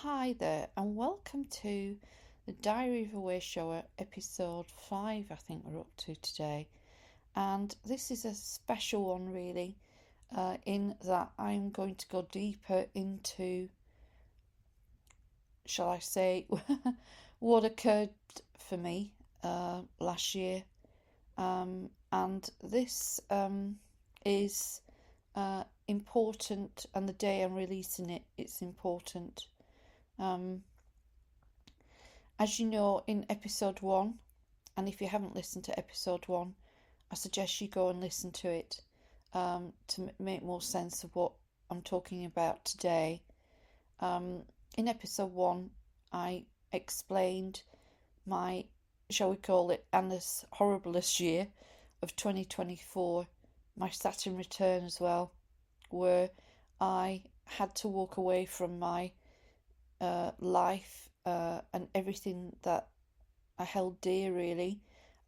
Hi there, and welcome to the Diary of a Wayshower, episode 5, I think we're up to today. And this is a special one, really, in that I'm going to go deeper into, shall I say, what occurred for me last year. And this is important, and the day I'm releasing it, it's important. As you know, in episode 1, and if you haven't listened to episode 1, I suggest you go and listen to it to make more sense of what I'm talking about today. In episode 1, I explained my, shall we call it, Anna's horriblest year of 2024, my Saturn return as well, where I had to walk away from my life and everything that I held dear, really,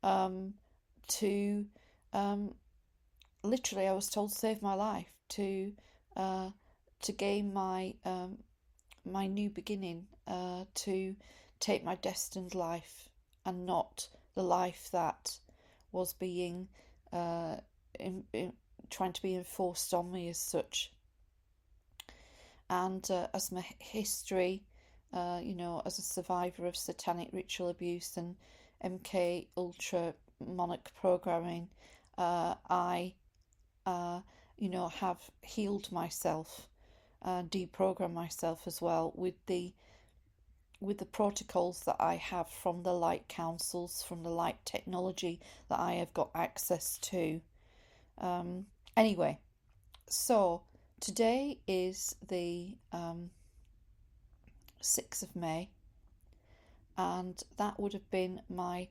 to literally, I was told to save my life, to gain my my new beginning, to take my destined life and not the life that was being trying to be enforced on me as such. And as my history, as a survivor of satanic ritual abuse and MK Ultra monarch programming, I have healed myself, deprogrammed myself as well with the protocols that I have from the light councils, from the light technology that I have got access to. Anyway, so today is the 6th of May, and that would have been my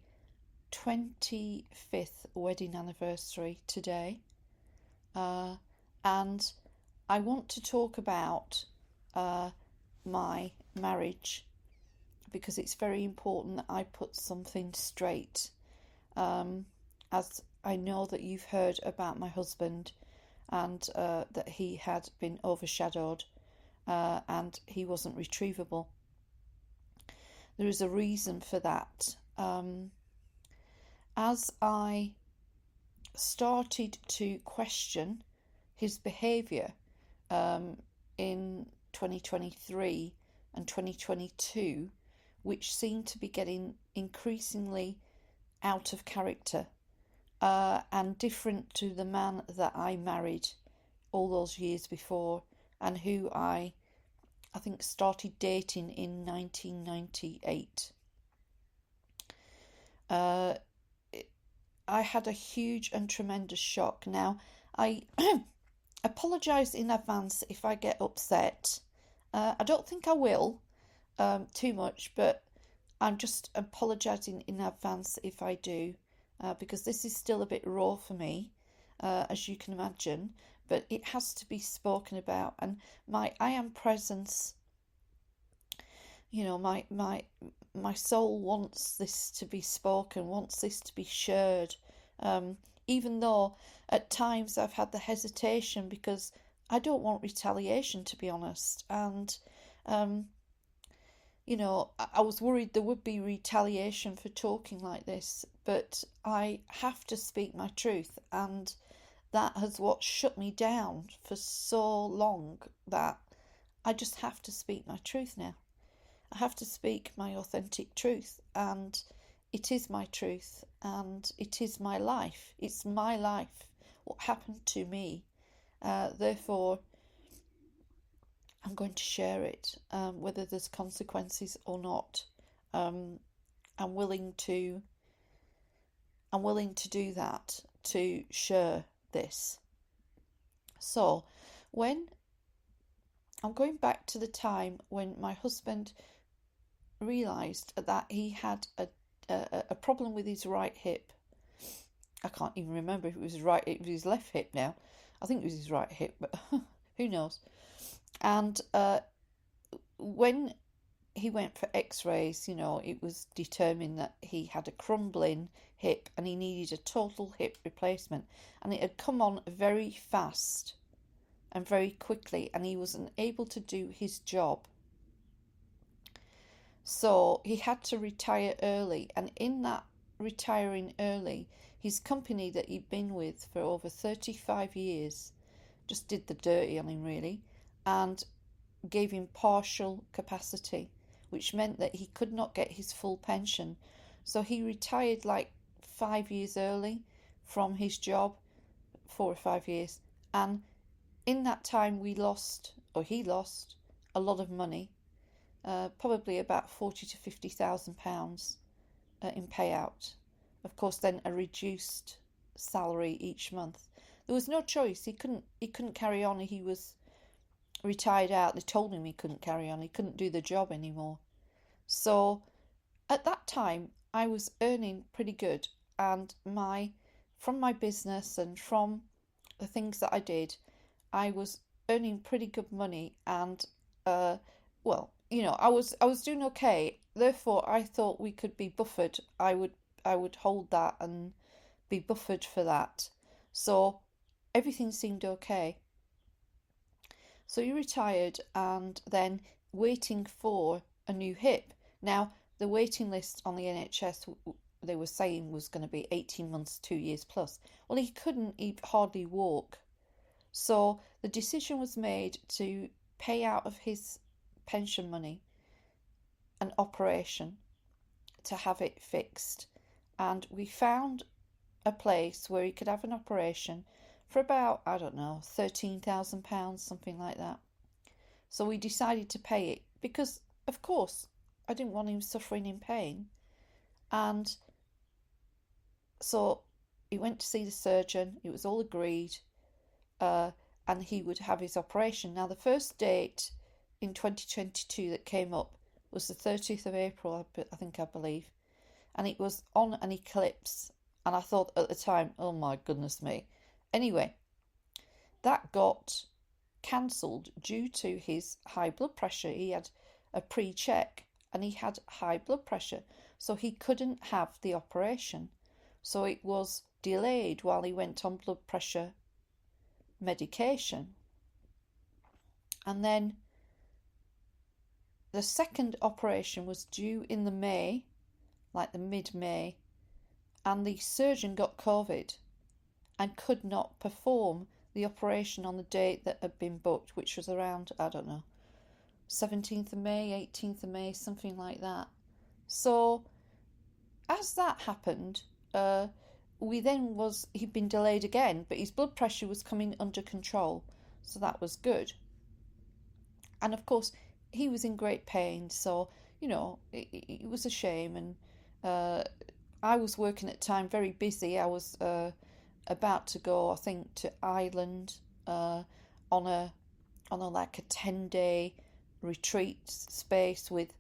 25th wedding anniversary today. And I want to talk about my marriage because it's very important that I put something straight. As I know that you've heard about my husband and that he had been overshadowed and he wasn't retrievable. There is a reason for that. As I started to question his behaviour in 2023 and 2022, which seemed to be getting increasingly out of character and different to the man that I married all those years before, and who I think started dating in 1998. I had a huge and tremendous shock. Now, I apologise in advance if I get upset. I don't think I will too much, but I'm just apologising in advance if I do, because this is still a bit raw for me, as you can imagine, but it has to be spoken about. And my I am presence, my soul wants this to be spoken, wants this to be shared, even though at times I've had the hesitation because I don't want retaliation, to be honest. And I was worried there would be retaliation for talking like this, but I have to speak my truth, and that has what shut me down for so long, that I just have to speak my truth now. I have to speak my authentic truth, and it is my truth, and it is my life. It's my life, what happened to me. Therefore, I'm going to share it, whether there's consequences or not. I'm willing to do that, to share this. So, when I'm going back to the time when my husband realised that he had a problem with his right hip. I can't even remember if it was it was his left hip now. I think it was his right hip, but who knows. And when he went for x-rays, it was determined that he had a crumbling hip and he needed a total hip replacement. And it had come on very fast and very quickly, and he wasn't able to do his job So he had to retire early, and in that retiring early, his company that he'd been with for over 35 years just did the dirty on him, really, and gave him partial capacity, which meant that he could not get his full pension. So he retired like 5 years early from his job, 4 or 5 years, and in that time we lost, or he lost, a lot of money, probably about 40 to 50,000 pounds in payout. Of course, then a reduced salary each month. There was no choice. He couldn't carry on. He was retired out. They told him he couldn't carry on. He couldn't do the job anymore. So at that time, I was earning pretty good, and from my business and from the things that I did, I was earning pretty good money, and well, I was doing okay. Therefore, I thought we could be buffered. I would hold that and be buffered for that. So everything seemed okay. So he retired, and then waiting for a new hip. Now, the waiting list on the NHS, they were saying, was going to be 18 months, 2 years plus. Well, he couldn't hardly walk. So the decision was made to pay out of his pension money an operation to have it fixed. And we found a place where he could have an operation for about, I don't know, £13,000, something like that. So we decided to pay it because, of course, I didn't want him suffering in pain. And so he went to see the surgeon. It was all agreed, and he would have his operation. Now, the first date in 2022 that came up was the 30th of April, I believe, and it was on an eclipse. And I thought at the time, oh my goodness me. Anyway, that got cancelled due to his high blood pressure. He had a pre-check and he had high blood pressure, so he couldn't have the operation. So it was delayed while he went on blood pressure medication. And then the second operation was due in the May, like the mid-May, and the surgeon got COVID and could not perform the operation on the date that had been booked, which was around, I don't know, 17th of May, 18th of May, something like that. So as that happened, he'd been delayed again, but his blood pressure was coming under control, so that was good. And of course, he was in great pain, so it was a shame. And I was working at the time, very busy. I was about to go, I think, to Ireland on a like a 10-day retreat space with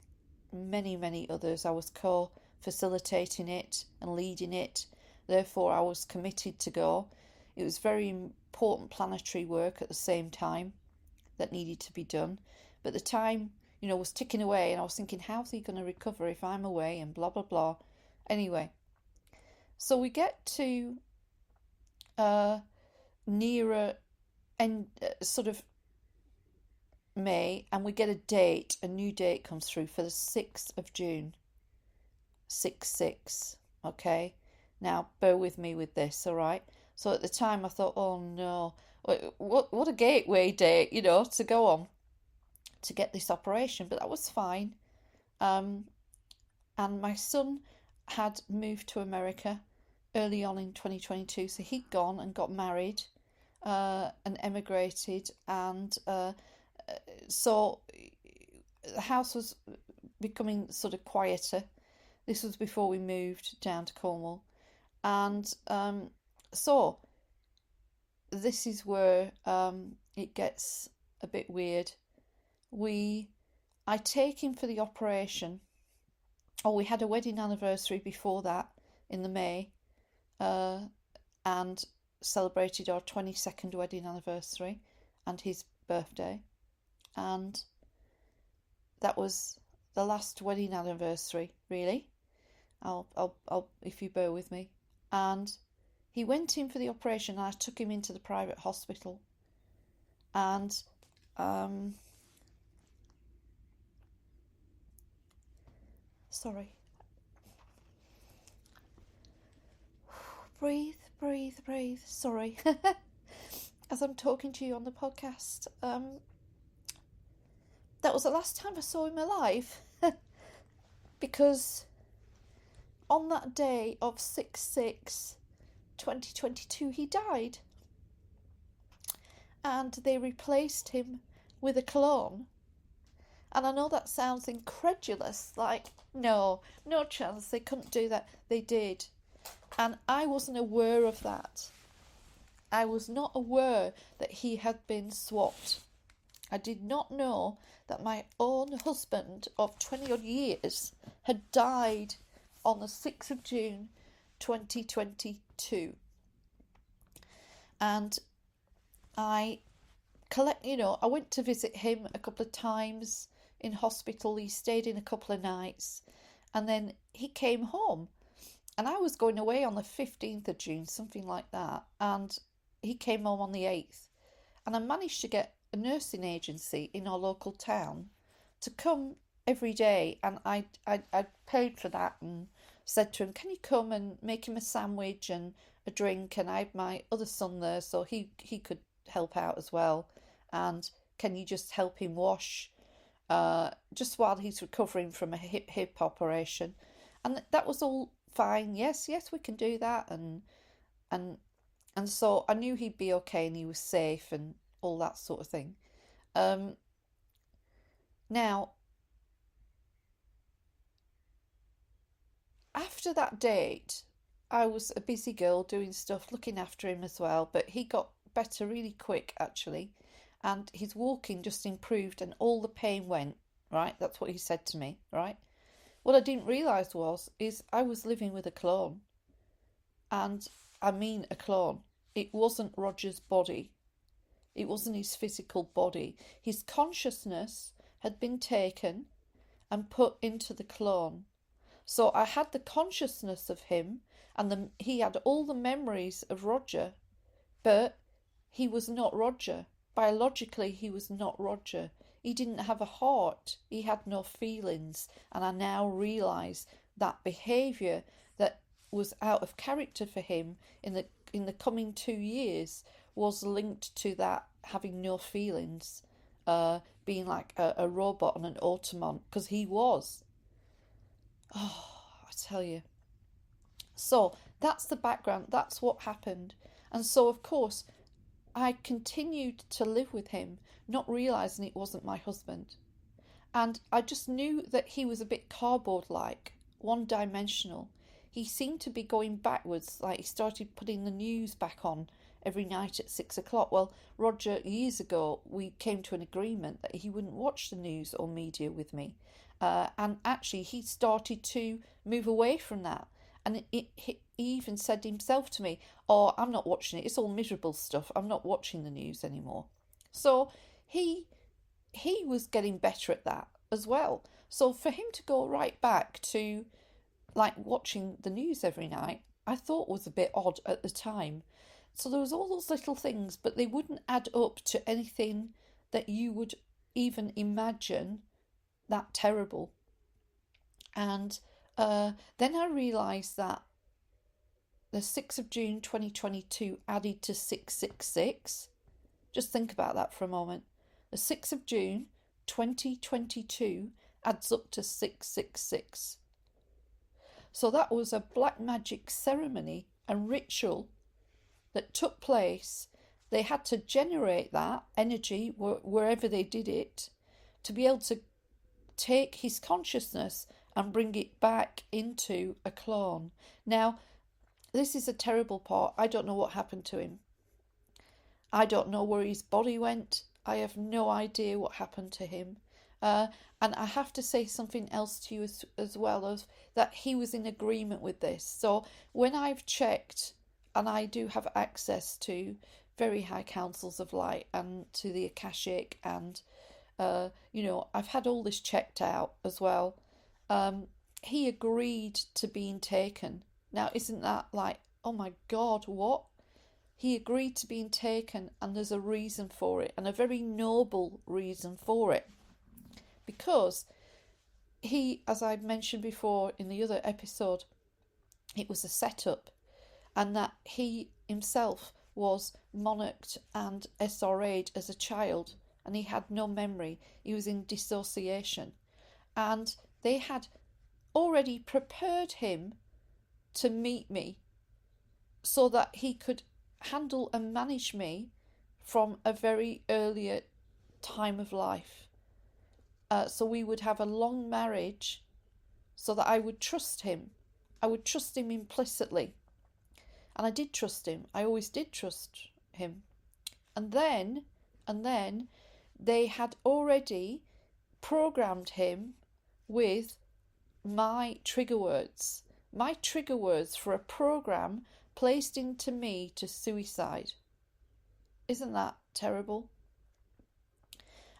many others. I was co-facilitating it and leading it. Therefore, I was committed to go. It was very important planetary work at the same time that needed to be done. But the time, was ticking away, and I was thinking, how's he going to recover if I'm away, and blah, blah, blah. Anyway, so we get to nearer and sort of May, and we get a new date comes through for the 6th of June. 6/6, okay? Now, bear with me with this, all right? So at the time I thought, oh no, what a gateway date, to go on to get this operation, but that was fine. And my son had moved to America early on in 2022, so he'd gone and got married and emigrated, and so the house was becoming sort of quieter. This was before we moved down to Cornwall, and so this is where it gets a bit weird. I take him for the operation. Oh, we had a wedding anniversary before that in the May, and celebrated our 22nd wedding anniversary and his birthday, and that was the last wedding anniversary, really. I'll if you bear with me. And he went in for the operation, and I took him into the private hospital, and Sorry. Breathe, breathe, breathe. Sorry. As I'm talking to you on the podcast, that was the last time I saw him alive. Because on that day of 6/6/2022, he died. And they replaced him with a clone. And I know that sounds incredulous, like, no chance, they couldn't do that. They did. And I wasn't aware of that. I was not aware that he had been swapped. I did not know that my own husband of 20 odd years had died on the 6th of June 2022. And I went to visit him a couple of times in hospital. He stayed in a couple of nights and then he came home. And I was going away on the 15th of June, something like that. And he came home on the 8th. And I managed to get a nursing agency in our local town to come every day. And I paid for that and said to him, can you come and make him a sandwich and a drink? And I had my other son there, so he could help out as well. And can you just help him wash just while he's recovering from a hip operation? And that was all fine. Yes, we can do that. And so I knew he'd be okay and he was safe and all that sort of thing. Now, after that date, I was a busy girl doing stuff, looking after him as well, but he got better really quick, actually, and his walking just improved and all the pain went, right? That's what he said to me, right? What I didn't realise is I was living with a clone. And I mean a clone. It wasn't Roger's body. It wasn't his physical body. His consciousness had been taken and put into the clone. So I had the consciousness of him and he had all the memories of Roger, but he was not Roger. Biologically, he was not Roger. He didn't have a heart. He had no feelings. And I now realise that behaviour that was out of character for him in the coming 2 years was linked to that having no feelings, being like a robot and an automaton, because he was. Oh, I tell you. So that's the background. That's what happened. And so, of course, I continued to live with him, not realising it wasn't my husband. And I just knew that he was a bit cardboard-like, one-dimensional. He seemed to be going backwards, like he started putting the news back on every night at 6 o'clock. Well, Roger, years ago, we came to an agreement that he wouldn't watch the news or media with me. And actually, he started to move away from that. And he even said himself to me, oh, I'm not watching it. It's all miserable stuff. I'm not watching the news anymore. So he was getting better at that as well. So for him to go right back to like watching the news every night, I thought was a bit odd at the time. So there was all those little things, but they wouldn't add up to anything that you would even imagine that terrible. And then I realised that the 6th of June 2022 added to 666. Just think about that for a moment. The 6th of June 2022 adds up to 666. So that was a black magic ceremony and ritual that took place. They had to generate that energy wherever they did it to be able to take his consciousness and bring it back into a clone. Now, this is a terrible part. I don't know what happened to him. I don't know where his body went. I have no idea what happened to him. And I have to say something else to you as well, as that he was in agreement with this. So when I've checked, and I do have access to very high councils of light and to the Akashic, and I've had all this checked out as well. He agreed to being taken. Now, isn't that like, oh my God, what? He agreed to being taken, and there's a reason for it, and a very noble reason for it. Because he, as I mentioned before in the other episode, it was a setup, and that he himself was monarched and SRA'd as a child, and he had no memory. He was in dissociation, and they had already prepared him to meet me so that he could handle and manage me from a very earlier time of life. So we would have a long marriage so that I would trust him. I would trust him implicitly. And I did trust him. I always did trust him. And then they had already programmed him with my trigger words. My trigger words for a program placed into me to suicide. Isn't that terrible?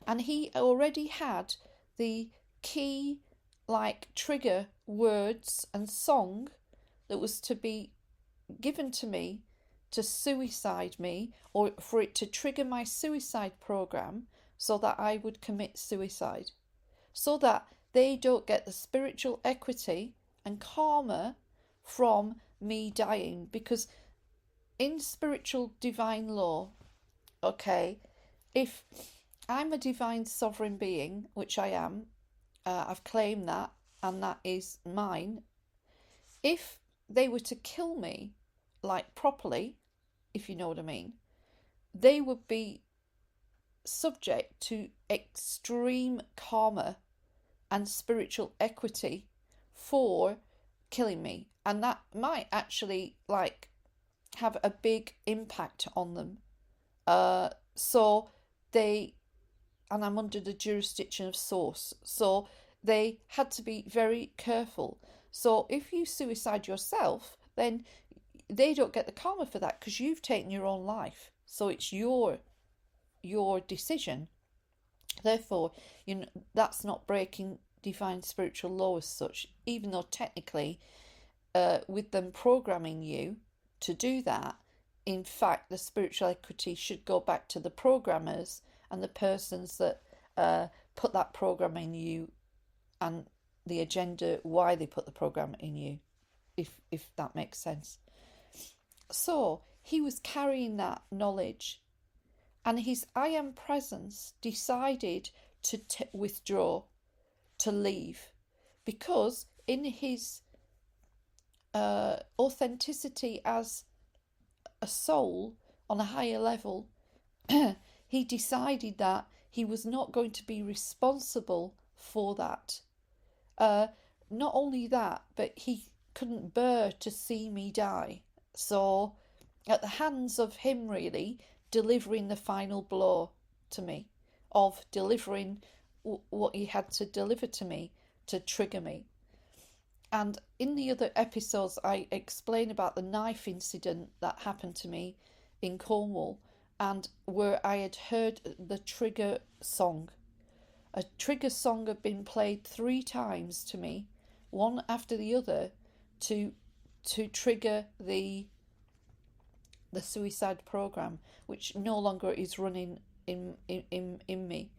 And he already had the key, like, trigger words and song that was to be given to me to suicide me, or for it to trigger my suicide program so that I would commit suicide, so that they don't get the spiritual equity and karma from me dying. Because in spiritual divine law, okay, if I'm a divine sovereign being, which I am, I've claimed that, and that is mine. If they were to kill me, like properly, if you know what I mean, they would be subject to extreme karma and spiritual equity for killing me, and that might actually, like, have a big impact on them. So they, and I'm under the jurisdiction of source, so they had to be very careful. So if you suicide yourself, then they don't get the karma for that because you've taken your own life. So it's your decision. Therefore, that's not breaking divine spiritual law as such, even though technically, with them programming you to do that, in fact, the spiritual equity should go back to the programmers and the persons that put that program in you, and the agenda why they put the program in you, if that makes sense. So he was carrying that knowledge, and his I am presence decided to withdraw, to leave, because in his authenticity as a soul on a higher level, he decided that he was not going to be responsible for that. Not only that, but he couldn't bear to see me die. So, at the hands of him, really, delivering the final blow to me, of delivering what he had to deliver to me to trigger me. And in the other episodes, I explain about the knife incident that happened to me in Cornwall, and where I had heard the trigger song. A trigger song had been played 3 times to me, one after the other, to trigger the suicide program, which no longer is running in me.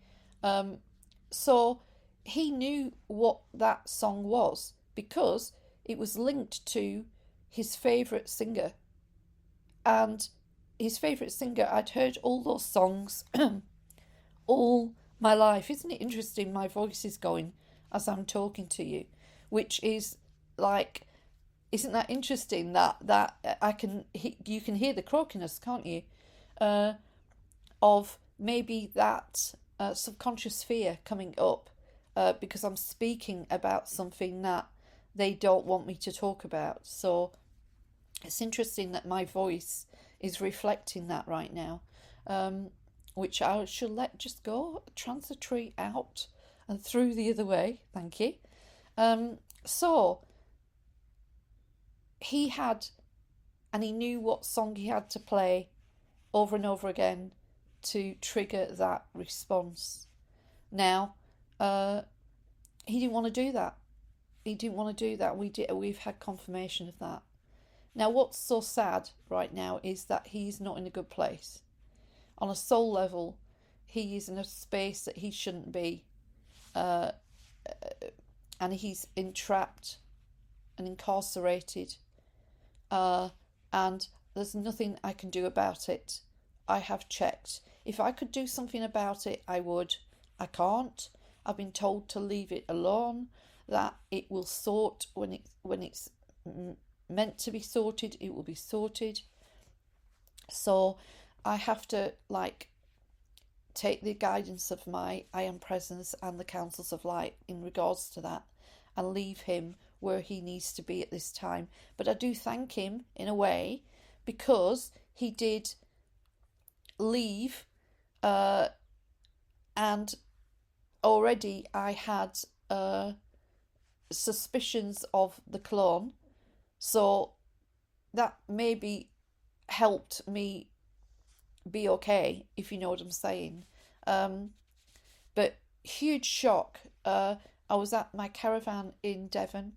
So he knew what that song was because it was linked to his favourite singer. And his favourite singer, I'd heard all those songs all my life. Isn't it interesting? My voice is going as I'm talking to you, which is like, isn't that interesting that you can hear the croakiness, can't you? Of maybe that subconscious fear coming up because I'm speaking about something that they don't want me to talk about. So it's interesting that my voice is reflecting that right now, which I shall let just go transitory out and through the other way. Thank you. So he had, and he knew what song he had to play over and over again to trigger that response. Now, he didn't want to do that. He didn't want to do that. We've had confirmation of that. Now, what's so sad right now is that he's not in a good place. On a soul level, he is in a space that he shouldn't be. and he's entrapped and incarcerated, and there's nothing I can do about it. I have checked. If I could do something about it, I would. I can't. I've been told to leave it alone, that it will sort when it's meant to be sorted, it will be sorted. So I have to take the guidance of my I am presence and the counsels of light in regards to that, and leave him where he needs to be at this time. But I do thank him in a way, because he did leave, and already I had suspicions of the clone, so that maybe helped me be okay, if you know what I'm saying. But huge shock. I was at my caravan in Devon,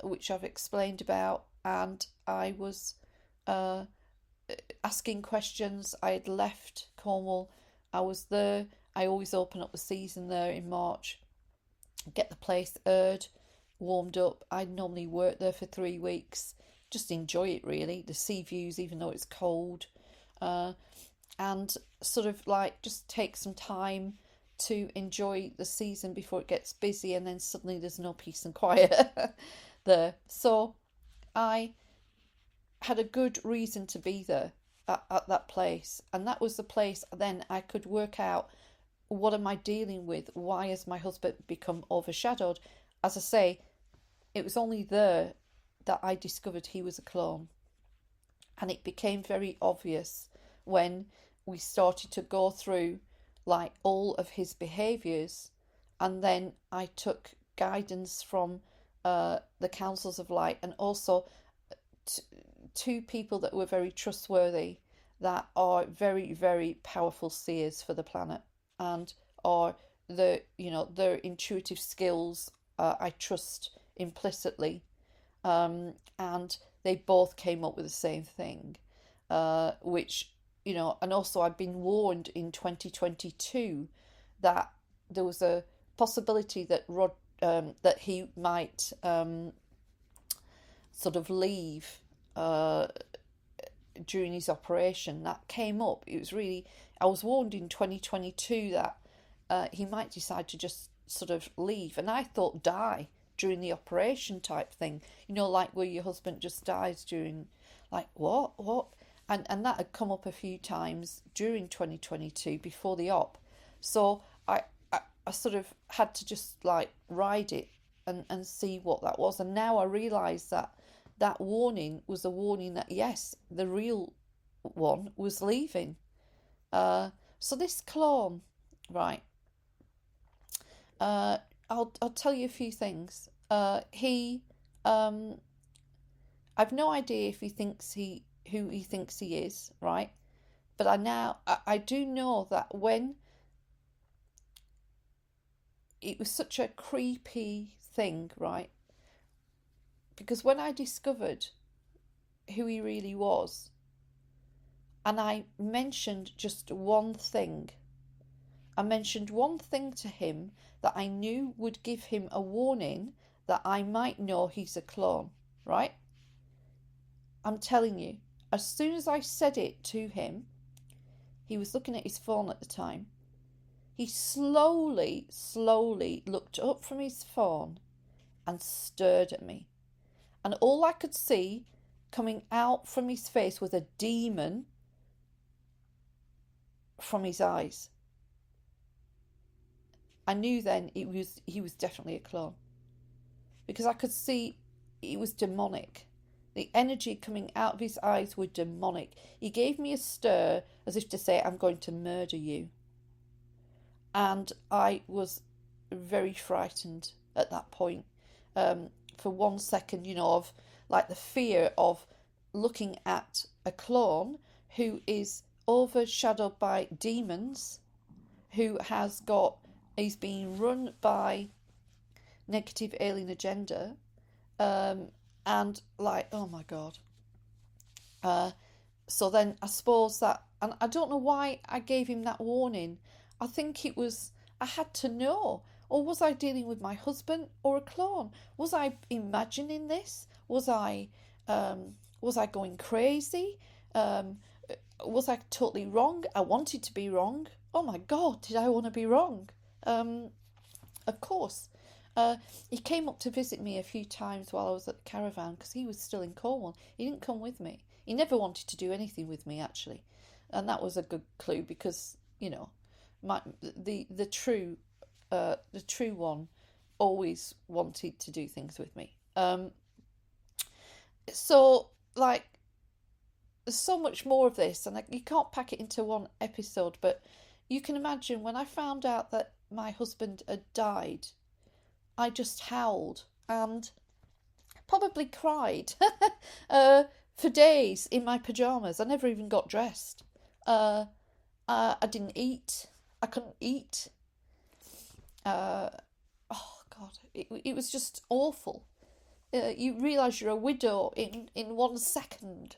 which I've explained about, and I was asking questions. I had left Cornwall. I was there. I always open up the season there in March, get the place aired, warmed up. I normally work there for 3 weeks, just enjoy it really, the sea views, even though it's cold, and sort of just take some time to enjoy the season before it gets busy, and then suddenly there's no peace and quiet there. So I had a good reason to be there at that place, and that was the place then I could work out, what am I dealing with? Why has my husband become overshadowed? As I say, it was only there that I discovered he was a clone. And it became very obvious when we started to go through all of his behaviours, and then I took guidance from the councils of light, and also two people that were very trustworthy, that are very, very powerful seers for the planet, and are their intuitive skills, I trust implicitly, and they both came up with the same thing, which, and also I've been warned in 2022 that there was a possibility that that he might sort of leave during his operation. That came up. It was really, I was warned in 2022 that he might decide to just sort of leave, and I thought die during the operation type thing, where your husband just dies during, what, and that had come up a few times during 2022 before the op. So I sort of had to just ride it and see what that was, and now I realise that warning was a warning that yes, the real one was leaving. So this clone, right? I'll tell you a few things. He, I've no idea if he thinks who he thinks he is, right? But I do know that when it was such a creepy thing, right? Because when I discovered who he really was, and I mentioned just one thing, I mentioned one thing to him that I knew would give him a warning that I might know he's a clone, right? I'm telling you, as soon as I said it to him, he was looking at his phone at the time. He slowly looked up from his phone and stared at me. And all I could see coming out from his face was a demon from his eyes. I knew then he was definitely a clone, because I could see it was demonic. The energy coming out of his eyes were demonic. He gave me a stare as if to say, I'm going to murder you. And I was very frightened at that point. For 1 second, of the fear of looking at a clone who is overshadowed by demons, who he's being run by negative alien agenda, and oh my God. So then I suppose that, and I don't know why I gave him that warning. I think it was, I had to know. Or was I dealing with my husband or a clone? Was I imagining this? Um, was I going crazy? Um, was I totally wrong? I wanted to be wrong. Oh my God, did I want to be wrong? Um, of course. Uh, he came up to visit me a few times while I was at the caravan because he was still in Cornwall. He didn't come with me. He never wanted to do anything with me, actually, and that was a good clue because my the true one always wanted to do things with me. So like there's so much more of this, and you can't pack it into one episode. But you can imagine when I found out that my husband had died, I just howled and probably cried for days in my pajamas. I never even got dressed. Uh, I didn't eat. I couldn't eat. Uh, oh God, it was just awful. You realise you're a widow in 1 second.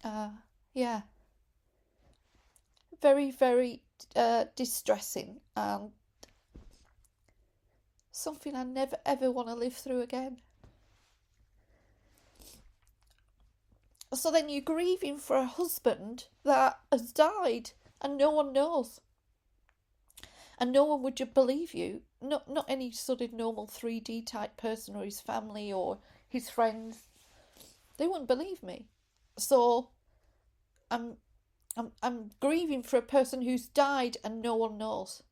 Uh, yeah, very, very distressing and something I never ever want to live through again. So then you're grieving for a husband that has died and no one knows. And no one would just believe you. Not any sort of normal 3D type person or his family or his friends. They wouldn't believe me. So I'm I'm grieving for a person who's died and no one knows.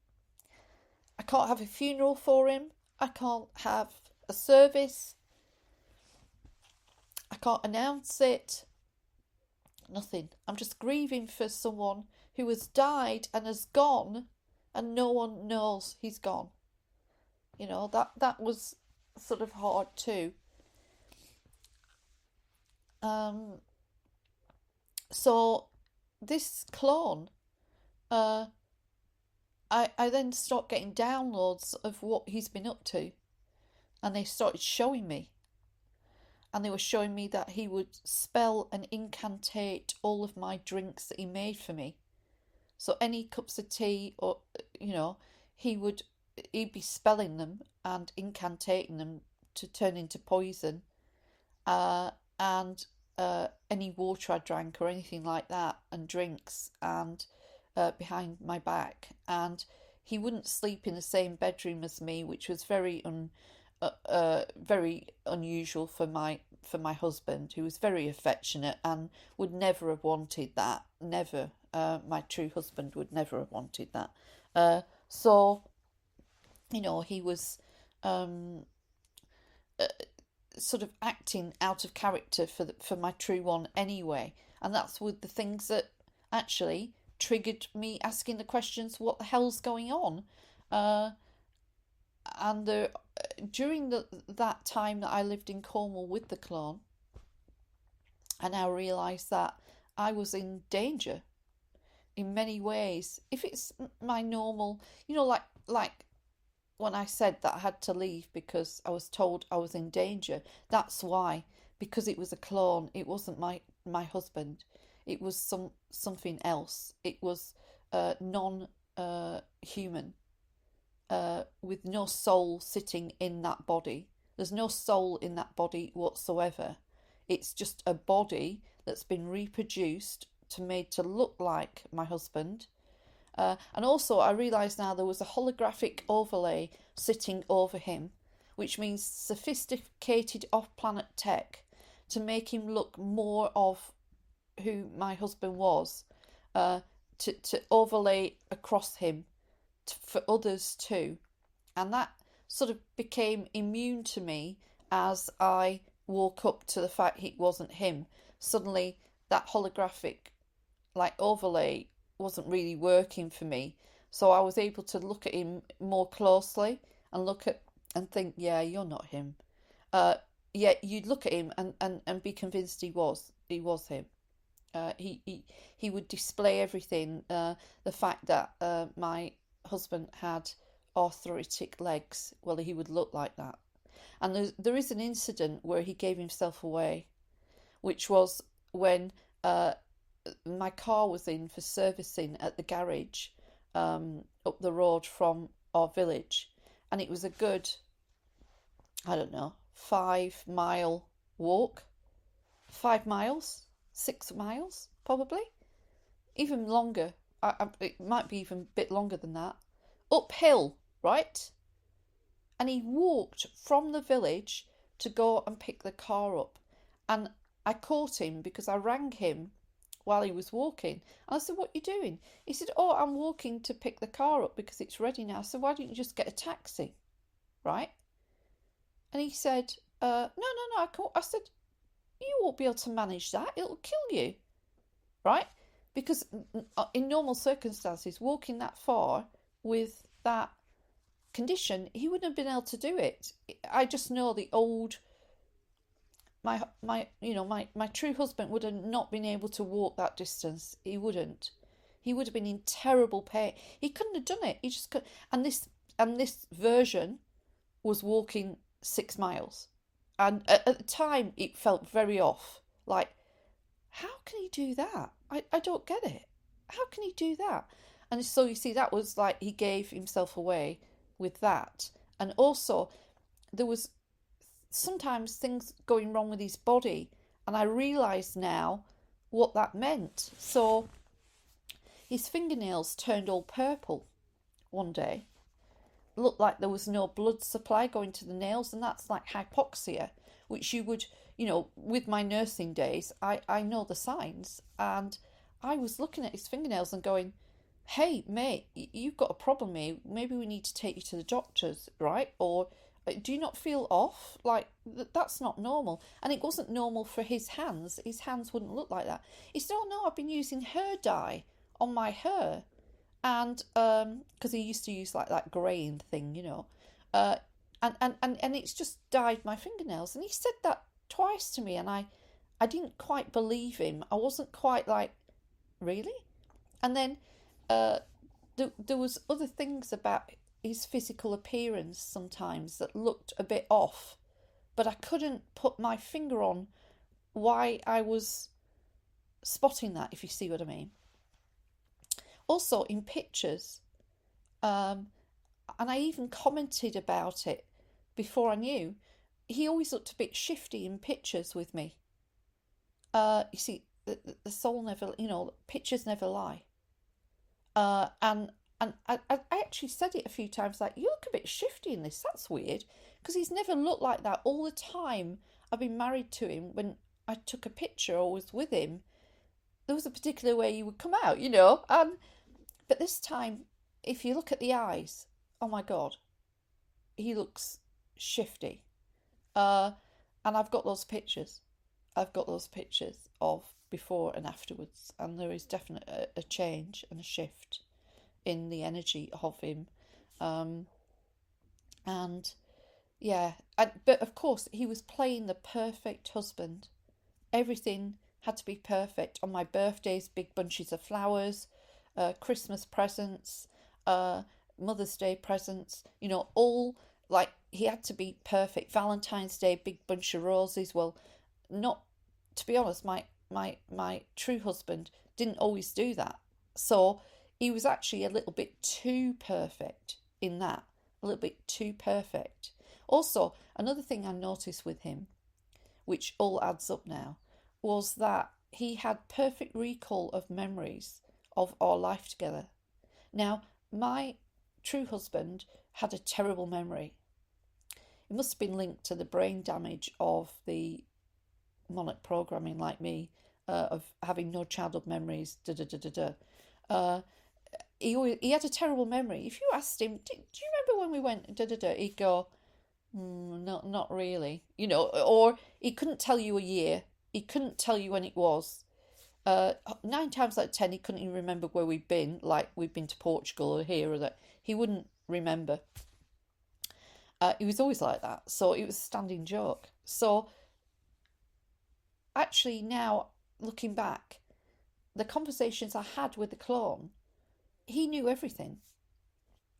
I can't have a funeral for him. I can't have a service. I can't announce it. Nothing. I'm just grieving for someone who has died and has gone and no one knows he's gone. That was sort of hard too. Um, so this clone, uh, I then start getting downloads of what he's been up to, and they started showing me, and they were showing me that he would spell and incantate all of my drinks that he made for me. So any cups of tea, or you know, he would he'd be spelling them and incantating them to turn into poison. And any water I drank or anything like that, and drinks, and behind my back. And he wouldn't sleep in the same bedroom as me, which was very unusual for my husband, who was very affectionate and would never have wanted that. Never, my true husband would never have wanted that. So he was um, uh, sort of acting out of character for my true one anyway, and that's with the things that actually triggered me asking the questions: what the hell's going on? Uh, and during that time that I lived in Cornwall with the clone, I now realise that I was in danger in many ways. If it's my normal, like when I said that I had to leave because I was told I was in danger, that's why. Because it was a clone. It wasn't my husband. It was something else. It was non human, with no soul sitting in that body. There's no soul in that body whatsoever. It's just a body that's been reproduced to made to look like my husband. And also, I realise now there was a holographic overlay sitting over him, which means sophisticated off-planet tech to make him look more of who my husband was, to overlay across him for others too. And that sort of became immune to me as I woke up to the fact it wasn't him. Suddenly, that holographic overlay wasn't really working for me. So I was able to look at him more closely and look at and think, yeah, you're not him. Yeah, you'd look at him and be convinced he was him. He would display everything. The fact that my husband had arthritic legs, well, he would look like that. And there is an incident where he gave himself away, which was when my car was in for servicing at the garage up the road from our village, and it was a good, I don't know, 5 mile walk. 5 miles, 6 miles, probably, even longer. It might be even a bit longer than that. Uphill, right? And he walked from the village to go and pick the car up. And I caught him because I rang him while he was walking. And I said, "What are you doing?" He said, "Oh, I'm walking to pick the car up because it's ready now." So why don't you just get a taxi, right? And he said, "No, no, no, I can't." I said, "You won't be able to manage that. It'll kill you," right? Because in normal circumstances, walking that far with that condition, he wouldn't have been able to do it. I just know the old my true husband would have not been able to walk that distance. He wouldn't. He would have been in terrible pain. He couldn't have done it. He just could. And this version was walking 6 miles, and at the time it felt very off. Like, how can he do that? I don't get it. How can he do that? And so you see, that was like he gave himself away with that. And also, there was sometimes things going wrong with his body, and I realise now what that meant. So his fingernails turned all purple one day. Looked like there was no blood supply going to the nails, and that's like hypoxia, which you would, with my nursing days, I know the signs. And I was looking at his fingernails and going, "Hey, mate, you've got a problem here. Maybe we need to take you to the doctors, right? Or do you not feel off? Like, that's not normal." And it wasn't normal for his hands. His hands wouldn't look like that. He said, "Oh, no, I've been using hair dye on my hair." And because he used to use like that greying thing, and it's just dyed my fingernails. And he said that twice to me, and I didn't quite believe him. I wasn't quite like, really? And then there was other things about his physical appearance sometimes that looked a bit off, but I couldn't put my finger on why I was spotting that, if you see what I mean. Also in pictures, and I even commented about it before I knew, he always looked a bit shifty in pictures with me. You see, the soul never, pictures never lie. And I actually said it a few times, like, "You look a bit shifty in this, that's weird," because he's never looked like that all the time I've been married to him. When I took a picture or was with him, there was a particular way he would come out, but this time, if you look at the eyes, oh my God, he looks shifty. And I've got those pictures. I've got those pictures of before and afterwards, and there is definitely a change and a shift in the energy of him. And yeah, but of course, he was playing the perfect husband. Everything had to be perfect. On my birthdays, big bunches of flowers, Christmas presents, Mother's Day presents, all like he had to be perfect. Valentine's Day, big bunch of roses. Well, not, to be honest, my true husband didn't always do that. So he was actually a little bit too perfect in that, a little bit too perfect. Also, another thing I noticed with him, which all adds up now, was that he had perfect recall of memories of our life together. Now, my true husband had a terrible memory. It must have been linked to the brain damage of the monarch programming, like me, of having no childhood memories. He had a terrible memory. If you asked him, "Do you remember when we went?" He'd go, not really, or he couldn't tell you a year. He couldn't tell you when it was. 9 times out of 10, he couldn't even remember where we'd been, like we'd been to Portugal or here or that. He wouldn't remember. He was always like that, so it was a standing joke. So actually now, looking back, the conversations I had with the clone, he knew everything.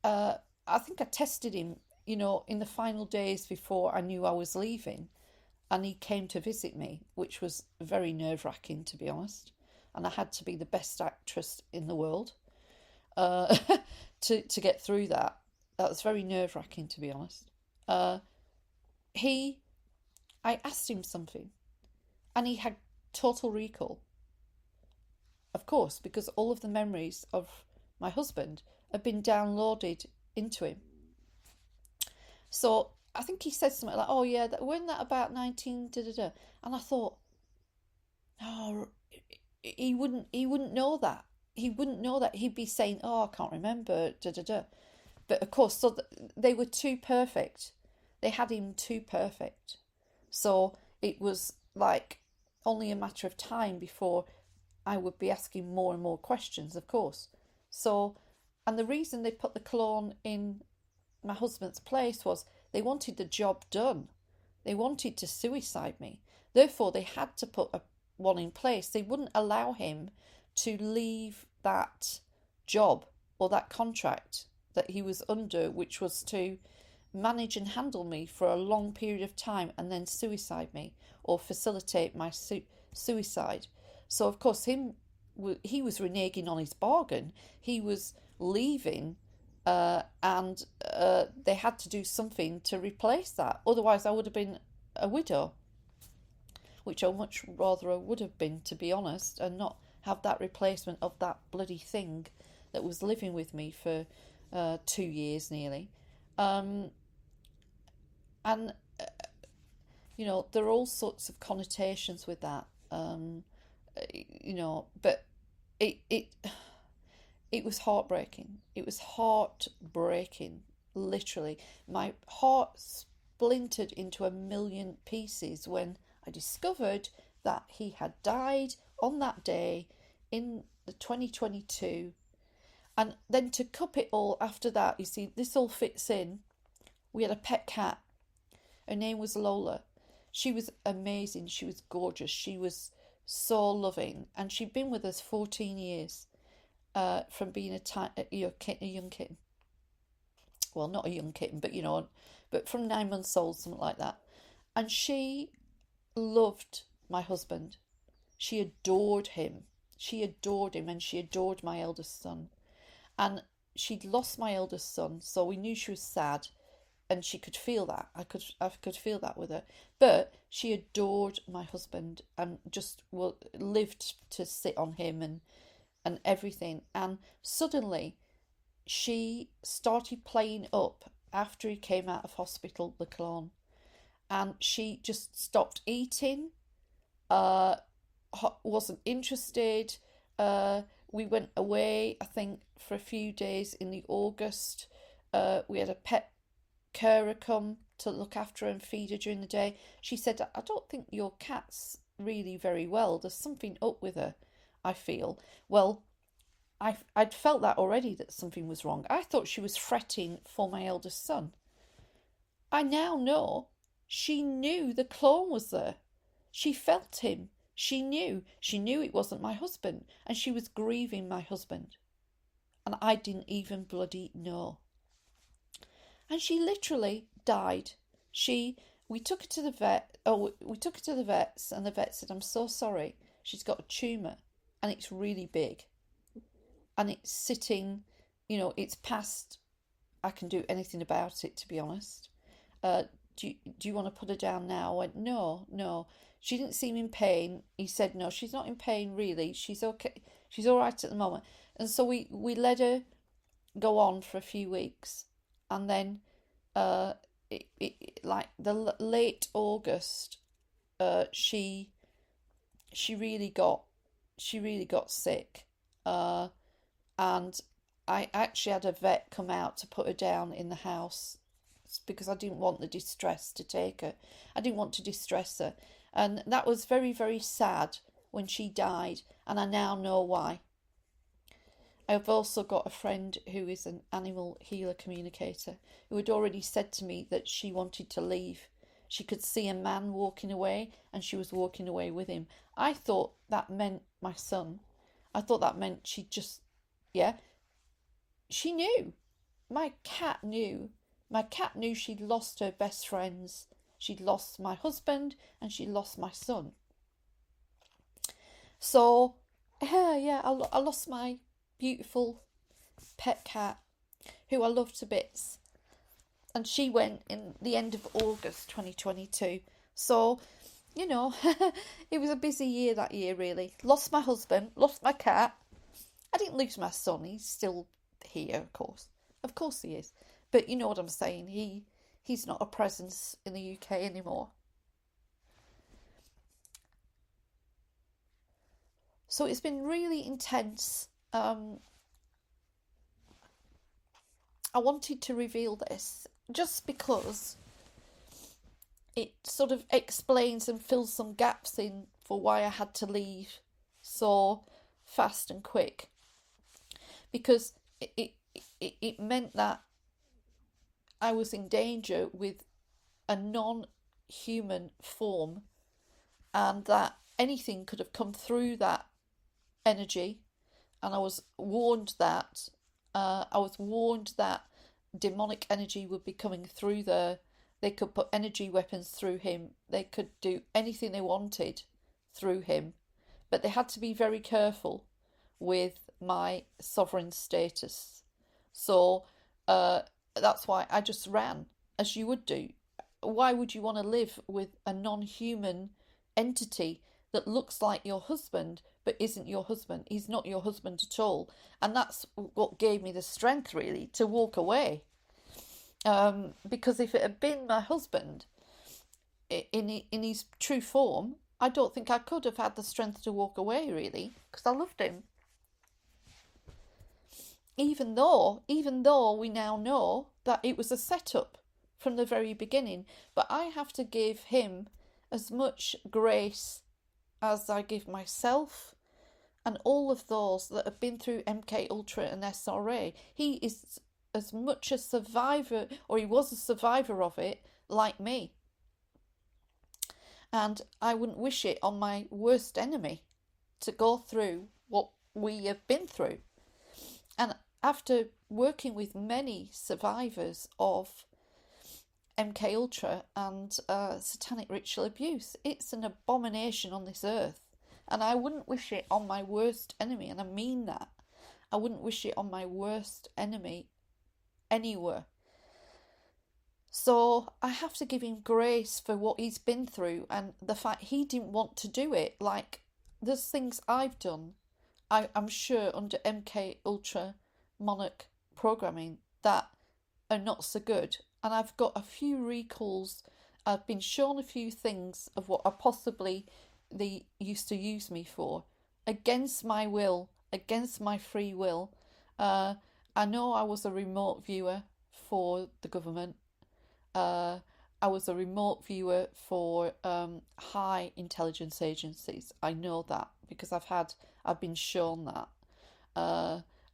I think I tested him, in the final days before I knew I was leaving, and he came to visit me, which was very nerve-wracking, to be honest. And I had to be the best actress in the world to get through that. that was very nerve-wracking, to be honest. Uh, he, I asked him something, and he had total recall. Of course, because all of the memories of my husband had been downloaded into him. So I think he said something like, "Oh yeah, wasn't that about 19 da da da?" And I thought, no, he wouldn't. He wouldn't know that. He wouldn't know that. He'd be saying, "Oh, I can't remember da da da." But of course, so they were too perfect. They had him too perfect. So it was like only a matter of time before I would be asking more and more questions, of course. So, and the reason they put the clone in my husband's place was they wanted the job done. They wanted to suicide me. Therefore, they had to put one in place. They wouldn't allow him to leave that job or that contract that he was under, which was to manage and handle me for a long period of time and then suicide me or facilitate my suicide. So of course he was reneging on his bargain. He was leaving, and they had to do something to replace that. Otherwise, I would have been a widow, which I much rather would have been, to be honest, and not have that replacement of that bloody thing that was living with me for 2 years nearly. And there are all sorts of connotations with that. But it it was heartbreaking. It was heartbreaking, literally. My heart splintered into a million pieces when I discovered that he had died on that day in the 2022. And then to cup it all after that, you see, this all fits in. We had a pet cat. Her name was Lola. She was amazing. She was gorgeous. She was so loving. And she'd been with us 14 years from being a young kitten. Well, not a young kitten, but from 9 months old, something like that. And she loved my husband. She adored him. She adored him, and she adored my eldest son. And she'd lost my eldest son, so we knew she was sad, and she could feel that. I could feel that with her. But she adored my husband and just lived to sit on him and everything. And suddenly she started playing up after he came out of hospital, the clone. And she just stopped eating, wasn't interested. We went away, I think, for a few days in the August. We had a pet carer come to look after her and feed her during the day. She said, "I don't think your cat's really very well. There's something up with her, I feel." Well, I'd felt that already, that something was wrong. I thought she was fretting for my eldest son. I now know she knew the clone was there. She felt him. She knew it wasn't my husband, and she was grieving my husband. And I didn't even bloody know. And she literally died. We took her to the vet. Oh, we took her to the vets, and the vet said, "I'm so sorry. She's got a tumour, and it's really big, and it's sitting. It's past. I can do anything about it, to be honest. Do you want to put her down now?" I went, No. She didn't seem in pain. He said, "No, she's not in pain really. She's okay. She's all right at the moment." And so we let her go on for a few weeks, and then like the late August, she really got sick, and I actually had a vet come out to put her down in the house because I didn't want the distress to take her. I didn't want to distress her. And that was very, very sad when she died, and I now know why. I've also got a friend who is an animal healer communicator who had already said to me that she wanted to leave. She could see a man walking away, and she was walking away with him. I thought that meant my son. I thought that meant she just, yeah. She knew. My cat knew. My cat knew she'd lost her best friends. She'd lost my husband, and she lost my son. So, yeah, I lost my beautiful pet cat, who I love to bits. and she went in the end of August 2022. So, you know, it was a busy year that year, really. Lost my husband, lost my cat. I didn't lose my son. He's still here, of course. Of course he is. But you know what I'm saying. He's not a presence in the UK anymore. So it's been really intense. I wanted to reveal this just because it sort of explains and fills some gaps in for why I had to leave so fast and quick. Because it meant that I was in danger with a non-human form, and that anything could have come through that energy. And I was warned that demonic energy would be coming through there. They could put energy weapons through him. They could do anything they wanted through him, but they had to be very careful with my sovereign status. So that's why I just ran, as you would do. Why would you want to live with a non-human entity that looks like your husband but isn't your husband? He's not your husband at all. And that's what gave me the strength, really, to walk away. Because if it had been my husband in his true form, I don't think I could have had the strength to walk away, really, because I loved him. Even though we now know that it was a setup from the very beginning. But I have to give him as much grace as I give myself and all of those that have been through MK Ultra and SRA. He is as much a survivor, or he was a survivor of it, like me. And I wouldn't wish it on my worst enemy to go through what we have been through. And after working with many survivors of MK Ultra and satanic ritual abuse, it's an abomination on this earth, and I wouldn't wish it on my worst enemy, and I mean that. I wouldn't wish it on my worst enemy anywhere. So I have to give him grace for what he's been through, and the fact he didn't want to do it. Like, there's things I've done, I'm sure, under MK Ultra Monarch programming that are not so good. And I've got a few recalls. I've been shown a few things of what possibly they used to use me for, against my will, against my free will. I know I was a remote viewer for the government. I was a remote viewer for high intelligence agencies. I know that because I've been shown that.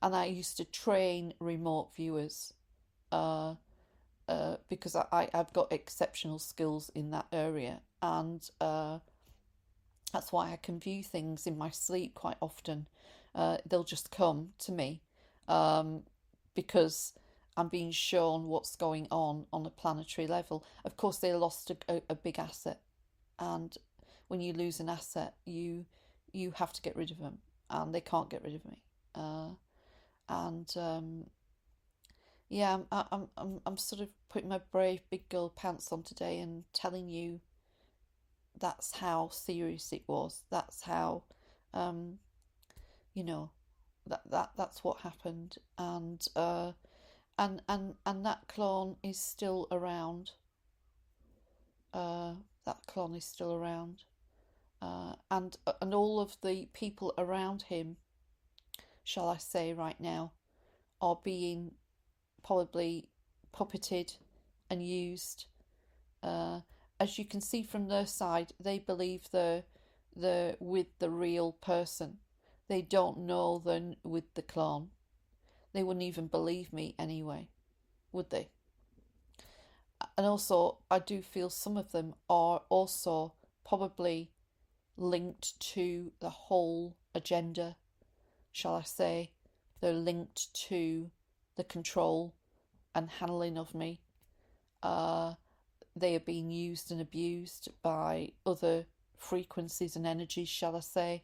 And I used to train remote viewers because I've got exceptional skills in that area, and that's why I can view things in my sleep quite often. They'll just come to me because I'm being shown what's going on a planetary level. Of course, they lost a big asset, and when you lose an asset, you have to get rid of them, and they can't get rid of me. Yeah, I'm sort of putting my brave big girl pants on today and telling you that's how serious it was. That's how, you know, that's what happened, and that clone is still around. That clone is still around, and all of the people around him, shall I say, right now, are being probably puppeted and used. As you can see from their side, they believe they're with the real person. They don't know they're with the clone. They wouldn't even believe me anyway, would they? And also, I do feel some of them are also probably linked to the whole agenda, shall I say. They're linked to the control and handling of me. They are being used and abused by other frequencies and energies, shall I say.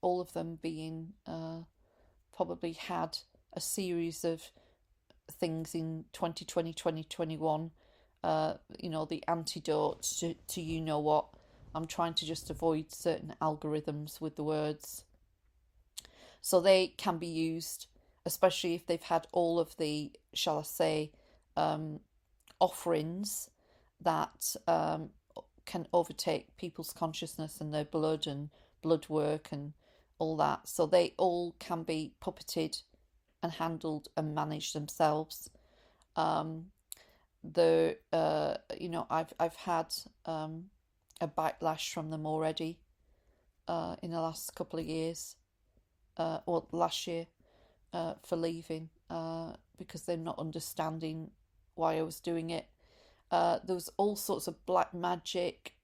All of them being probably had a series of things in 2020, 2021. The antidote to you know what. I'm trying to just avoid certain algorithms with the words. So they can be used, especially if they've had all of the, shall I say, offerings that can overtake people's consciousness and their blood and blood work and all that. So they all can be puppeted and handled and managed themselves. I've had a backlash from them already in the last couple of years, or last year, for leaving because they're not understanding why I was doing it. There was all sorts of black magic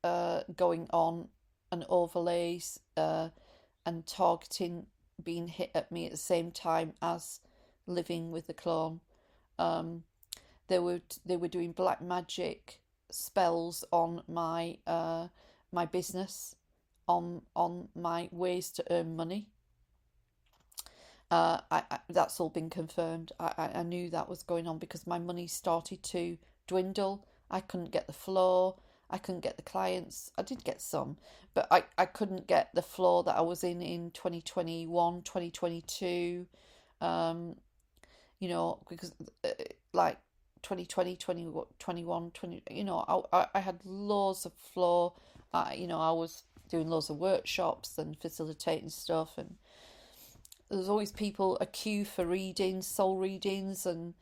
going on and overlays and targeting being hit at me at the same time as living with the clone. They were doing black magic spells on my my business, on my ways to earn money. That's all been confirmed. I knew that was going on because my money started to dwindle. I couldn't get the flow. I couldn't get the clients. I did get some, but I couldn't get the flow that I was in 2021, 2022. Because like 2020, 2021, 20, I had loads of flow. I was doing loads of workshops and facilitating stuff, and there's always people, a queue for readings, soul readings, and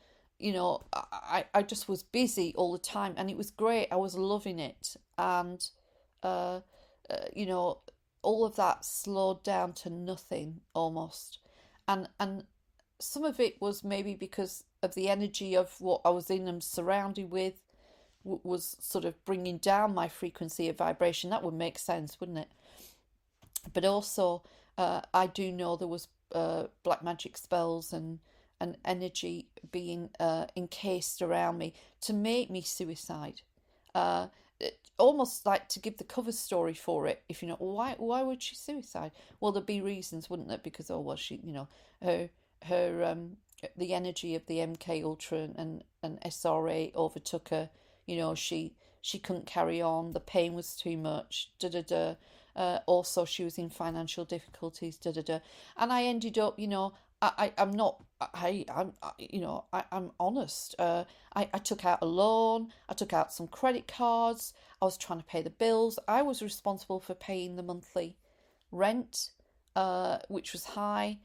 I just was busy all the time, and it was great. I was loving it, and uh, all of that slowed down to nothing almost, and some of it was maybe because of the energy of what I was in and surrounded with was sort of bringing down my frequency of vibration. That would make sense, wouldn't it? But also, I do know there was black magic spells and energy being encased around me to make me suicide. Uh, Almost like to give the cover story for it. If why would she suicide? Well, there'd be reasons, wouldn't there? Because she, her the energy of the MK Ultra and SRA overtook her. She couldn't carry on. The pain was too much. Da da da. Also, she was in financial difficulties. Da da da. And I ended up, I'm not. I'm honest. I took out a loan. I took out some credit cards. I was trying to pay the bills. I was responsible for paying the monthly rent, which was high.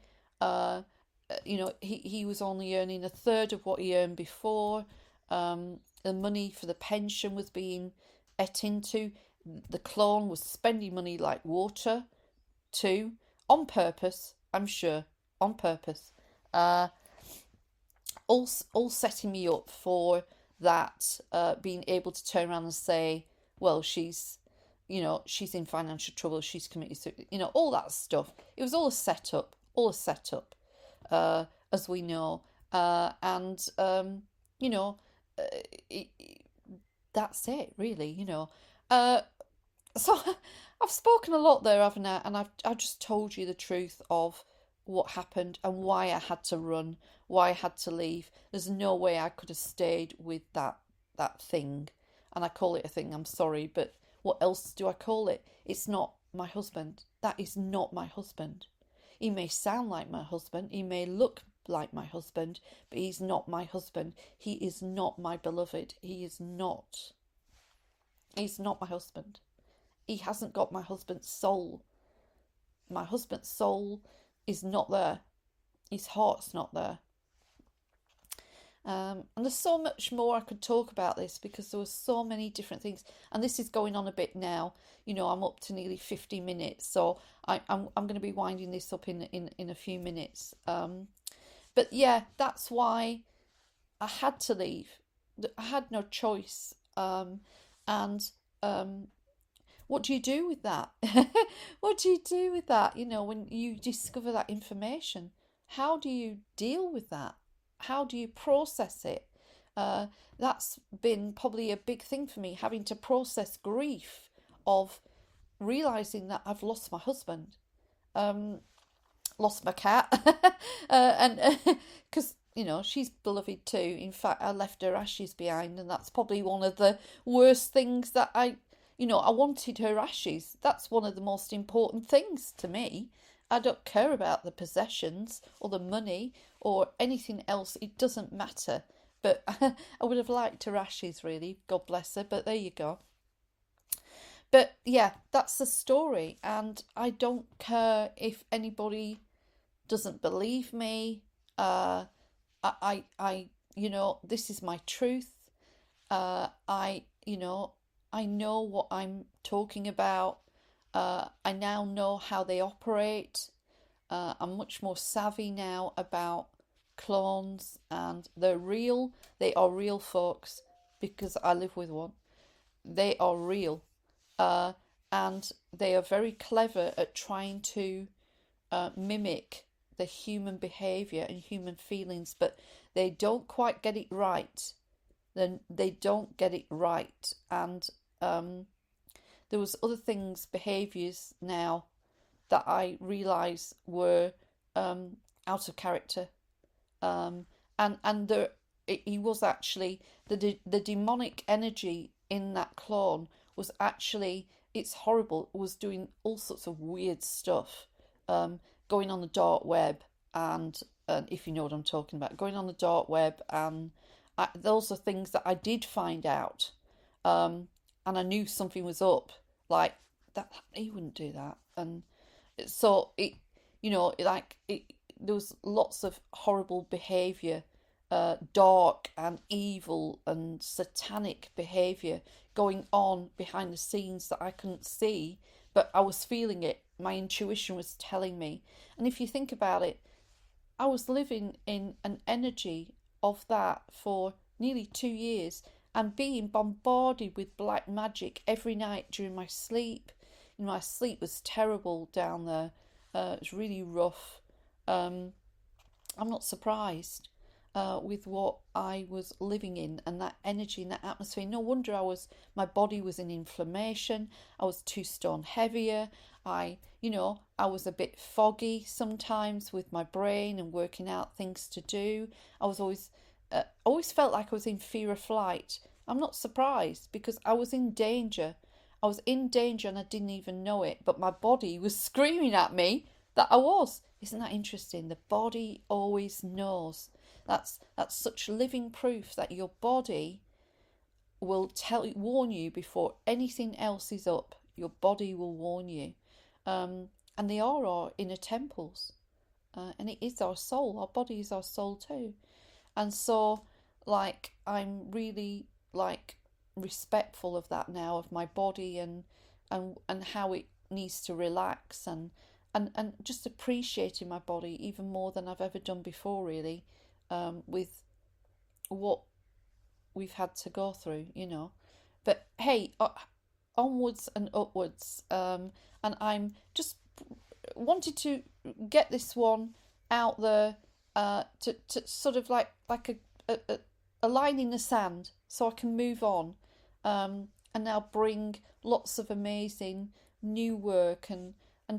He was only earning a third of what he earned before. The money for the pension was being ate into. The clone was spending money like water, too, on purpose. I'm sure, on purpose. All setting me up for that. Being able to turn around and say, well, she's in financial trouble. She's committed to, all that stuff. It was all a setup. As we know, it, that's it, really. So I've spoken a lot there, haven't I? And I've just told you the truth of what happened and why I had to run, why I had to leave. There's no way I could have stayed with that thing, and I call it a thing. I'm sorry, but what else do I call it? It's not my husband. That is not my husband. He may sound like my husband, he may look like my husband, but he's not my husband. He is not my beloved. He's not my husband. He hasn't got my husband's soul. My husband's soul is not there. His heart's not there. And there's so much more I could talk about this because there were so many different things. And this is going on a bit now. I'm up to nearly 50 minutes, so I'm going to be winding this up in a few minutes. But yeah, that's why I had to leave. I had no choice. And what do you do with that? What do you do with that? When you discover that information, how do you deal with that? How do you process it? That's been probably a big thing for me, having to process grief of realizing that I've lost my husband. lost my cat, and because she's beloved too. In fact, I left her ashes behind, and that's probably one of the worst things that I wanted her ashes. That's one of the most important things to me. I don't care about the possessions or the money or anything else. It doesn't matter. But I would have liked her ashes, really. God bless her. But there you go. But yeah, that's the story. And I don't care if anybody doesn't believe me. This is my truth. I know what I'm talking about. I now know how they operate. I'm much more savvy now about clones, and they're real. They are real, folks, because I live with one. They are real. Uh, and they are very clever at trying to mimic the human behavior and human feelings, but they don't quite get it right. Then they don't get it right, and there was other things, behaviors now that I realised were out of character, and he was actually the demonic energy in that clone was actually, it's horrible, was doing all sorts of weird stuff, going on the dark web, and if you know what I'm talking about, going on the dark web, and those are things that I did find out, and I knew something was up, like that he wouldn't do that, and so there was lots of horrible behaviour, dark and evil and satanic behaviour going on behind the scenes that I couldn't see, but I was feeling it. My intuition was telling me. And if you think about it, I was living in an energy of that for nearly 2 years and being bombarded with black magic every night during my sleep. My sleep was terrible down there. It was really rough. I'm not surprised with what I was living in and that energy and that atmosphere. No wonder my body was in inflammation. I was 2 stone heavier. I was a bit foggy sometimes with my brain and working out things to do. I was always felt like I was in fear of flight. I'm not surprised because I was in danger. I was in danger and I didn't even know it, but my body was screaming at me that I was. Isn't that interesting? The body always knows. That's such living proof that your body will warn you before anything else is up. Your body will warn you. And they are our inner temples. And it is our soul. Our body is our soul too. And so, I'm really, respectful of that now, of my body and how it needs to relax, and just appreciating my body even more than I've ever done before, really, with what we've had to go through, But hey, onwards and upwards, and I'm just wanted to get this one out there, to sort of like a line in the sand, so I can move on, and now bring lots of amazing new work and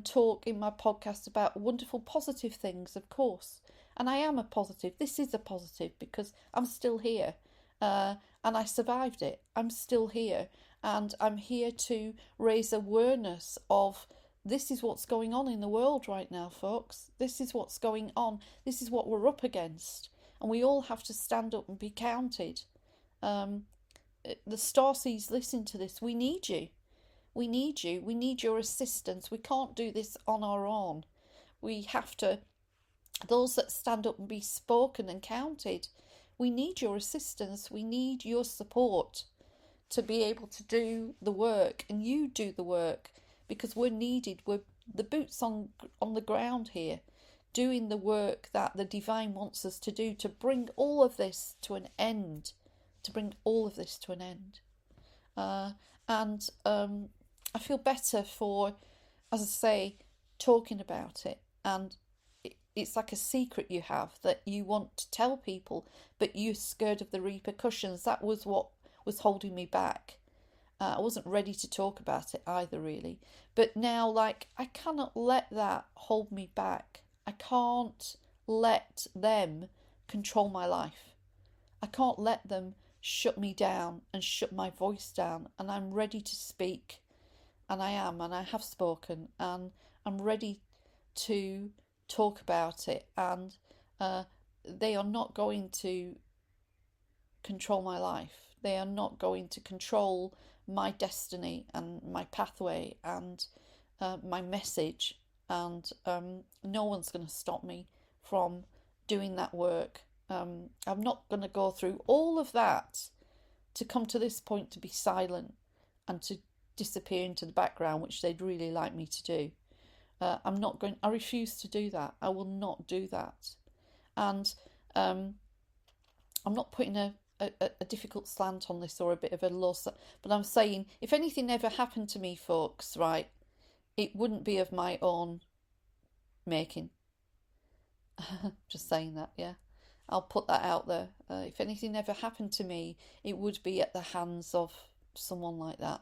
talk in my podcast about wonderful positive things, of course. And I am a positive. This is a positive because I'm still here, and I survived it. I'm still here, and I'm here to raise awareness of this is what's going on in the world right now, folks. This is what's going on. This is what we're up against. And we all have to stand up and be counted. The starseeds, listen to this. We need you. We need you. We need your assistance. We can't do this on our own. We have to, those that stand up and be spoken and counted, we need your assistance. We need your support to be able to do the work. And you do the work because we're needed. We're the boots on the ground here, doing the work that the divine wants us to do to bring all of this to an end. And I feel better for, as I say, talking about it. And it's like a secret you have that you want to tell people, but you're scared of the repercussions. That was what was holding me back. I wasn't ready to talk about it either, really. But now, I cannot let that hold me back. I can't let them control my life. I can't let them shut me down and shut my voice down. And I'm ready to speak. And I am, and I have spoken. And I'm ready to talk about it. And they are not going to control my life. They are not going to control my destiny and my pathway and my message. And no one's going to stop me from doing that work. I'm not going to go through all of that to come to this point to be silent and to disappear into the background, which they'd really like me to do. I refuse to do that. I will not do that. And I'm not putting a difficult slant on this or a bit of a loss, but I'm saying if anything ever happened to me, folks, right, it wouldn't be of my own making. Just saying that, yeah. I'll put that out there. If anything ever happened to me, it would be at the hands of someone like that.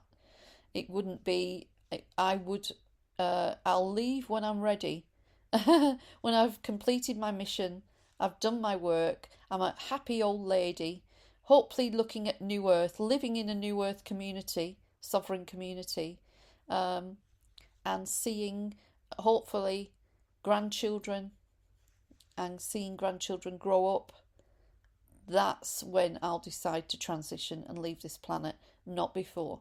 It wouldn't be, I'll leave when I'm ready. When I've completed my mission, I've done my work, I'm a happy old lady, hopefully looking at New Earth, living in a New Earth community, sovereign community, and seeing, hopefully, grandchildren and seeing grandchildren grow up. That's when I'll decide to transition and leave this planet, not before.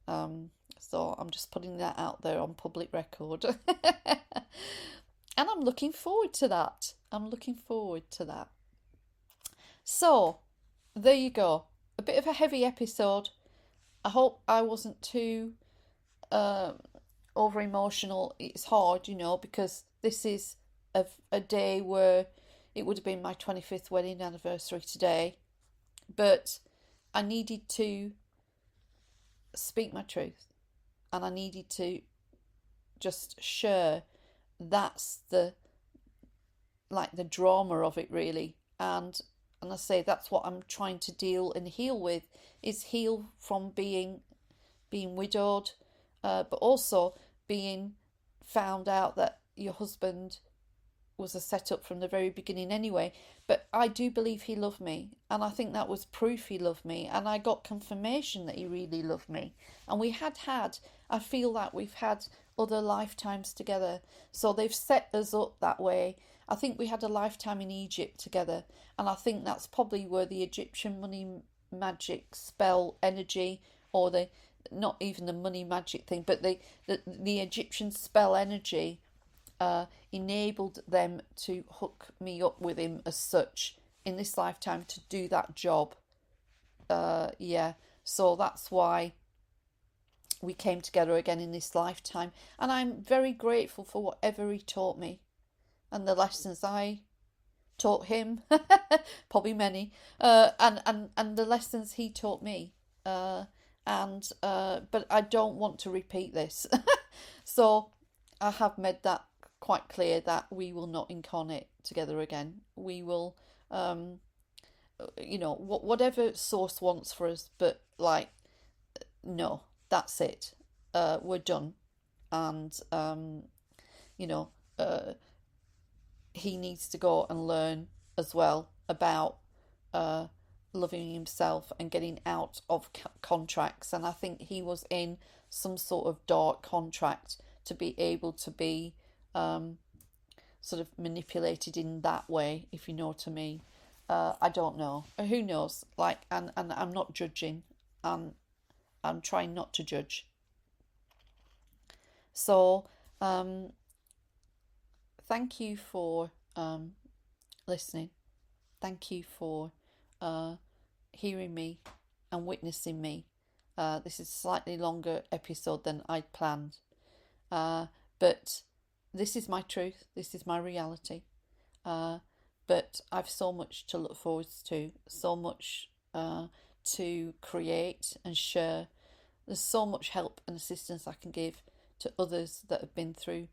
So I'm just putting that out there on public record. And I'm looking forward to that. So, there you go. A bit of a heavy episode. I hope I wasn't too over emotional. It's hard, because this is a day where it would have been my 25th wedding anniversary today. But I needed to speak my truth. And I needed to just share. That's the drama of it, really. And I say that's what I'm trying to deal and heal with, is heal from being widowed, but also being found out that your husband was a setup from the very beginning anyway. But I do believe he loved me, and I think that was proof he loved me, and I got confirmation that he really loved me. And I feel that we've had other lifetimes together, so they've set us up that way. I think we had a lifetime in Egypt together, and I think that's probably where the Egyptian money magic spell energy, or not even the money magic thing, but the Egyptian spell energy enabled them to hook me up with him as such in this lifetime to do that job. So that's why we came together again in this lifetime, and I'm very grateful for whatever he taught me and the lessons I taught him. Probably many, and the lessons he taught me. But I don't want to repeat this. So I have made that quite clear that we will not incarnate together again. We will, whatever source wants for us, but no, that's it. We're done. And, he needs to go and learn as well about loving himself and getting out of contracts. And I think he was in some sort of dark contract to be able to be sort of manipulated in that way, if you know what I mean. I don't know. Who knows? And I'm not judging. I'm trying not to judge. So, thank you for listening. Thank you for hearing me and witnessing me. This is a slightly longer episode than I'd planned. But this is my truth. This is my reality. But I've so much to look forward to, so much to create and share. There's so much help and assistance I can give to others that have been through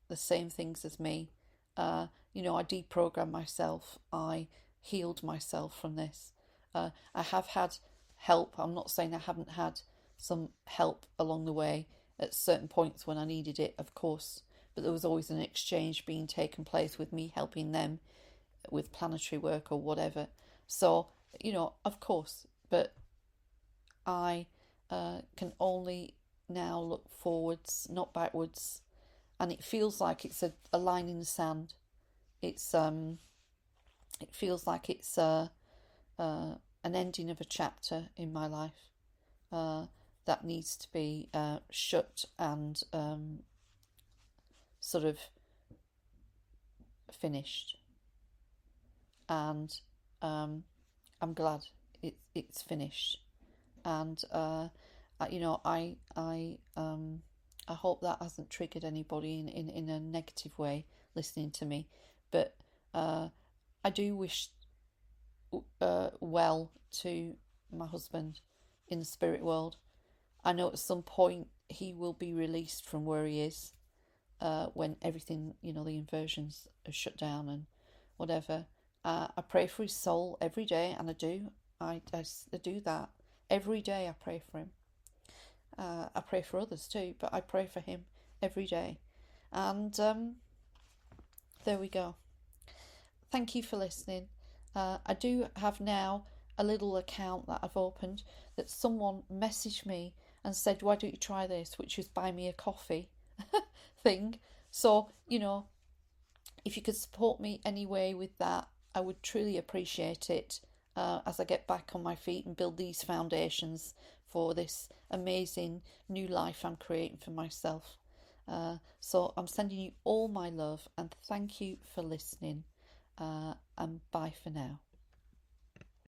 the same things as me. I deprogrammed myself. I healed myself from this. I have had help. I'm not saying I haven't had some help along the way at certain points when I needed it, of course. but there was always an exchange being taken place with me helping them with planetary work or whatever. So, of course, but I can only now look forwards, not backwards, and it feels like it's a line in the sand. It feels like it's an ending of a chapter in my life that needs to be shut and sort of finished. And I'm glad it's finished. And I hope that hasn't triggered anybody in a negative way listening to me. But I do wish well to my husband in the spirit world. I know at some point he will be released from where he is when everything, the inversions are shut down and whatever. I pray for his soul every day, and I do. I do that. Every day I pray for him. I pray for others too, but I pray for him every day. And there we go. Thank you for listening. I do have now a little account that I've opened that someone messaged me and said, why don't you try this, which was buy me a coffee thing. So, if you could support me anyway with that, I would truly appreciate it as I get back on my feet and build these foundations for this amazing new life I'm creating for myself. So I'm sending you all my love and thank you for listening, and bye for now.